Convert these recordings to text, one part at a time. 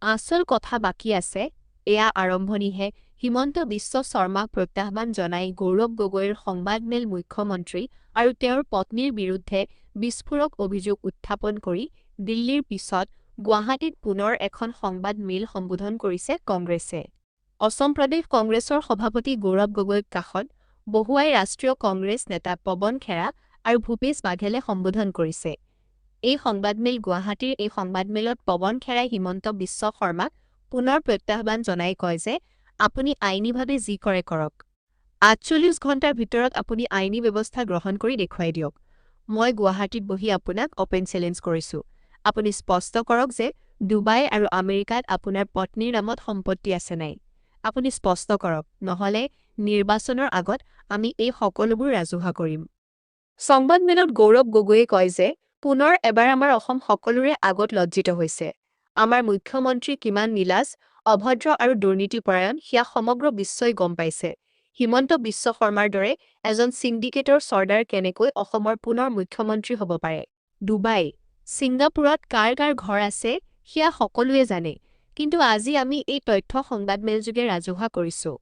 আচল কথা বাকী আছে, এয়া আৰম্ভণিহে। হিমন্ত বিশ্ব শৰ্মাক প্ৰত্যাহ্বান জনাই গৌৰৱ গগৈৰ সংবাদমেল মুখ্যমন্ত্ৰী আৰু তেওঁৰ পত্নীৰ বিৰুদ্ধে বিস্ফোৰক অভিযোগ উত্থাপন কৰি দিল্লীৰ পিছত গুৱাহাটীত পুনৰ এখন সংবাদমেল সম্বোধন কৰিছে কংগ্ৰেছে। অসম প্ৰদেশ কংগ্ৰেছৰ সভাপতি গৌৰৱ গগৈক কাষত বহুৱাই ৰাষ্ট্ৰীয় কংগ্ৰেছ নেতা পৱন খেৰা আৰু ভূপেশ বাঘেলে সম্বোধন কৰিছে। এই সংবাদমেল গুৱাহাটীৰ এই সংবাদমেলত পৱন খেৰাই হিমন্ত বিশ্ব শৰ্মাক পুনৰ প্ৰত্যাহ্বান জনাই কয় যে আপুনি আইনীভাৱে যি কৰে কৰক। ৪৮ ঘণ্টাৰ ভিতৰত আপুনি আইনী ব্যৱস্থা গ্ৰহণ কৰি দেখুৱাই দিয়ক। মই গুৱাহাটীত বহি আপোনাক অপেন চেলেঞ্জ কৰিছোঁ। আপুনি স্পষ্ট কৰক যে ডুবাই আৰু আমেৰিকাত আপোনাৰ পত্নীৰ নামত সম্পত্তি আছে নাই। আপুনি স্পষ্ট কৰক, নহ'লে নিৰ্বাচনৰ আগত আমি এই সকলোবোৰ ৰাজহুৱা কৰিম। সংবাদমেলত গৌৰৱ গগৈয়ে কয় যে পুনৰ এবাৰ আমাৰ অসম সকলোৰে আগত লজ্জিত হৈছে। আমাৰ মুখ্যমন্ত্ৰী কিমান নীলাজ, অভদ্ৰ আৰু দুৰ্নীতিপৰায়ণ সেয়া সমগ্ৰ বিশ্বই গম পাইছে। হিমন্ত বিশ্ব শৰ্মাৰ দৰে এজন ছিণ্ডিকেটৰ চৰ্দাৰ কেনেকৈ অসমৰ পুনৰ মুখ্যমন্ত্ৰী হ'ব পাৰে। ডুবাই, ছিংগাপুৰত কাৰ কাৰ ঘৰ আছে সেয়া সকলোৱে জানে, কিন্তু আজি আমি এই তথ্য সংবাদমেলযোগে ৰাজহুৱা কৰিছোঁ।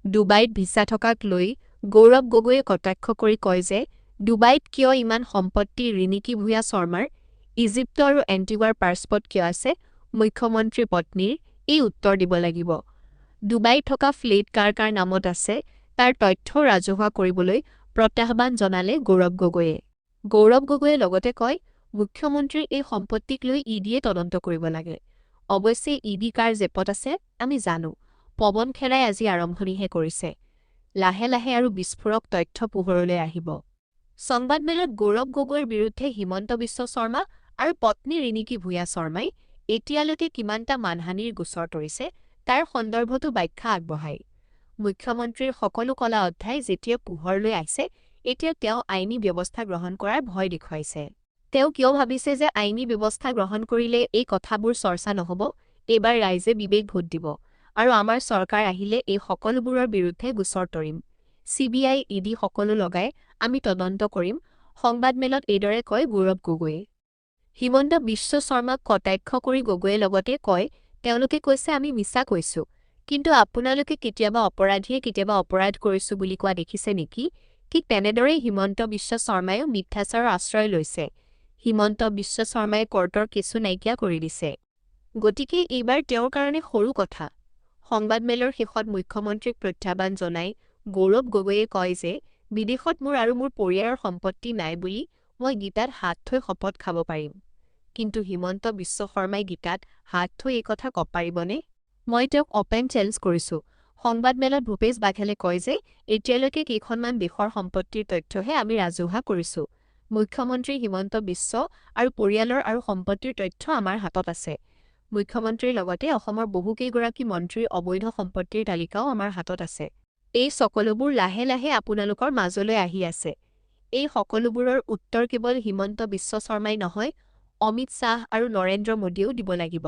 ডুবাইত ভিছা থকাক লৈ গৌৰৱ গগৈয়ে কটাক্ষ কৰি কয় যে ডুবাইত কিয় ইমান সম্পত্তি ৰিণিকী ভূঞা শৰ্মাৰ, ইজিপ্ত আৰু এণ্টিগুৱাৰ পাছপৰ্ট কিয় আছে মুখ্যমন্ত্ৰীৰ পত্নীৰ, এই উত্তৰ দিব লাগিব। ডুবাইত থকা ফ্লেট কাৰ কাৰ নামত আছে তাৰ তথ্য ৰাজহুৱা কৰিবলৈ প্ৰত্যাহ্বান জনালে গৌৰৱ গগৈয়ে। গৌৰৱ গগৈয়ে লগতে কয়, মুখ্যমন্ত্ৰীৰ এই সম্পত্তিক লৈ ইডিয়ে তদন্ত কৰিব লাগে। অৱশ্যে ইডি কাৰ জেপত আছে আমি জানো। পৱন খেৰাই আজি আৰম্ভণিহে কৰিছে। লাহে লাহে আৰু বিস্ফোৰক তথ্য পোহৰলৈ আহিব। সংবাদমেলত গৌৰৱ গগৈৰ বিৰুদ্ধে হিমন্ত বিশ্ব শৰ্মা আৰু পত্নী ৰিণিকী ভূঞা শৰ্মাই এতিয়ালৈকে কিমানটা মানহানিৰ গোচৰ তৰিছে তাৰ সন্দৰ্ভতো ব্যাখ্যা আগবঢ়ায়। মুখ্যমন্ত্ৰীৰ সকলো কলা অধ্যায় যেতিয়া পোহৰলৈ আহিছে, এতিয়া তেওঁ আইনী ব্যৱস্থা গ্ৰহণ কৰাৰ ভয় দেখুৱাইছে। তেওঁ কিয় ভাবিছে যে আইনী ব্যৱস্থা গ্ৰহণ কৰিলে এই কথাবোৰ চৰ্চা নহ'ব। এইবাৰ ৰাইজে বিবেক ভোট দিব আৰু আমাৰ চৰকাৰ আহিলে এই সকলোবোৰৰ বিৰুদ্ধে গোচৰ তৰিম। CBI, ইডি সকলো লগাই আমি তদন্ত কৰিম। সংবাদমেলত এইদৰে কয় গৌৰৱ গগৈয়ে। হিমন্ত বিশ্ব শৰ্মাক কটাক্ষ কৰি গগৈয়ে লগতে কয়, তেওঁলোকে কৈছে আমি মিছা কৈছোঁ, কিন্তু আপোনালোকে কেতিয়াবা অপৰাধীয়ে কেতিয়াবা অপৰাধ কৰিছোঁ বুলি কোৱা দেখিছে নেকি? ঠিক তেনেদৰেই হিমন্ত বিশ্ব শৰ্মায়ো মিথ্যাচাৰৰ আশ্ৰয় লৈছে। হিমন্ত বিশ্ব শৰ্মাই কৰ্টৰ কেছু নাইকিয়া কৰি দিছে। গতিকে এইবাৰ তেওঁৰ কাৰণে সৰু কথা। সংবাদমেলৰ শেষত মুখ্যমন্ত্ৰীক প্ৰত্যাহ্বান জনাই গৌৰৱ গগৈয়ে কয় যে বিদেশত মোৰ আৰু মোৰ পৰিয়ালৰ সম্পত্তি নাই বুলি মই গীতাত হাত থৈ শপত খাব পাৰিম। কিন্তু হিমন্ত বিশ্ব শৰ্মাই গীতাত হাত থৈ এই কথা ক'ব পাৰিবনে? মই তেওঁক অপেন চেলেঞ্জ কৰিছোঁ। সংবাদমেলত ভূপেশ বাঘেলে কয় যে এতিয়ালৈকে কেইখনমান দেশৰ সম্পত্তিৰ তথ্যহে আমি ৰাজহুৱা কৰিছোঁ। মুখ্যমন্ত্ৰী হিমন্ত বিশ্ব আৰু পৰিয়ালৰ আৰু সম্পত্তিৰ তথ্য আমাৰ হাতত আছে। মুখ্যমন্ত্ৰীৰ লগতে অসমৰ বহুকেইগৰাকী মন্ত্ৰীৰ অবৈধ সম্পত্তিৰ তালিকাও আমাৰ হাতত আছে। এই সকলোবোৰ লাহে লাহে আপোনালোকৰ মাজলৈ আহি আছে। এই সকলোবোৰৰ উত্তৰ কেৱল হিমন্ত বিশ্ব শৰ্মাই নহয়, অমিত শ্বাহ আৰু নৰেন্দ্ৰ মোদীয়েও দিব লাগিব।